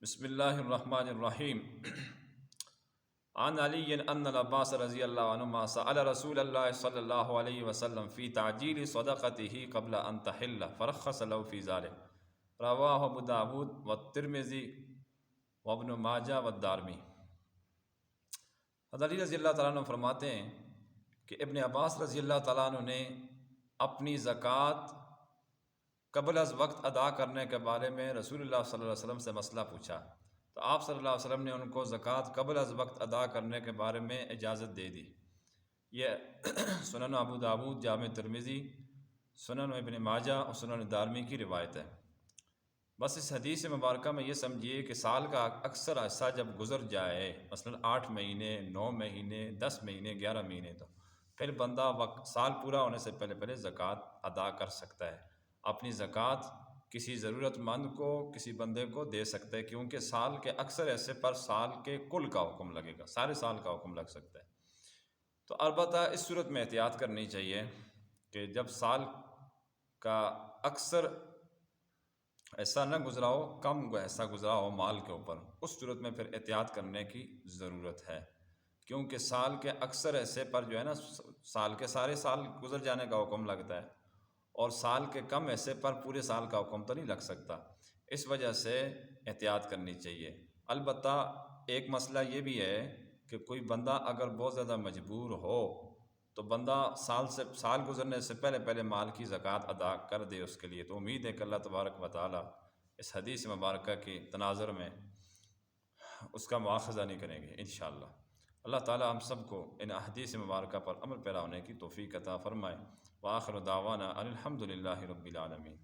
بسم اللہ الرحمن الرحیم عن علی ان العباس رضی اللہ عنہما سأل رسول اللہ صلی اللہ علیہ وسلم فی تعجیل صدقته قبل ان تحل فرخص له فی ذلك رواہ ابو داود والترمذی وابن ماجہ والدارمی۔ حضرت علی رضی اللہ تعالیٰ عنہ فرماتے ہیں کہ ابن عباس رضی اللہ تعالیٰ عنہ نے اپنی زکوٰۃ قبل از وقت ادا کرنے کے بارے میں رسول اللہ صلی اللہ علیہ وسلم سے مسئلہ پوچھا، تو آپ صلی اللہ علیہ وسلم نے ان کو زکوٰۃ قبل از وقت ادا کرنے کے بارے میں اجازت دے دی۔ یہ سنن ابو داود، جامع ترمذی، سنن ابن ماجہ اور سنن دارمی کی روایت ہے۔ بس اس حدیث مبارکہ میں یہ سمجھیے کہ سال کا اکثر حصہ جب گزر جائے، مثلا 8 مہینے، 9 مہینے، 10 مہینے، 11 مہینے، تو پھر بندہ سال پورا ہونے سے پہلے زکوٰۃ ادا کر سکتا ہے۔ اپنی زکوٰۃ کسی ضرورت مند کو، کسی بندے کو دے سکتا ہے، کیونکہ سال کے اکثر حصے پر سال کے کل کا حکم لگے گا، سارے سال کا حکم لگ سکتا ہے۔ تو البتہ اس صورت میں احتیاط کرنی چاہیے کہ جب سال کا اکثر ایسا نہ گزرا ہو، کم ایسا گزرا ہو مال کے اوپر، اس صورت میں پھر احتیاط کرنے کی ضرورت ہے، کیونکہ سال کے اکثر حصے پر جو ہے نا، سال کے سارے سال گزر جانے کا حکم لگتا ہے، اور سال کے کم حصے پر پورے سال کا حکم تو نہیں لگ سکتا۔ اس وجہ سے احتیاط کرنی چاہیے۔ البتہ ایک مسئلہ یہ بھی ہے کہ کوئی بندہ اگر بہت زیادہ مجبور ہو تو بندہ سال گزرنے سے پہلے مال کی زکوٰۃ ادا کر دے اس کے لیے۔ تو امید ہے کہ اللہ تبارک و تعالیٰ اس حدیث مبارکہ کے تناظر میں اس کا مواخذہ نہیں کریں گے انشاءاللہ۔ اللہ تعالیٰ ہم سب کو ان احادیث مبارکہ پر عمل پیرا ہونے کی توفیق عطا فرمائے۔ وآخر دعوانا ان الحمد للہ رب العالمین۔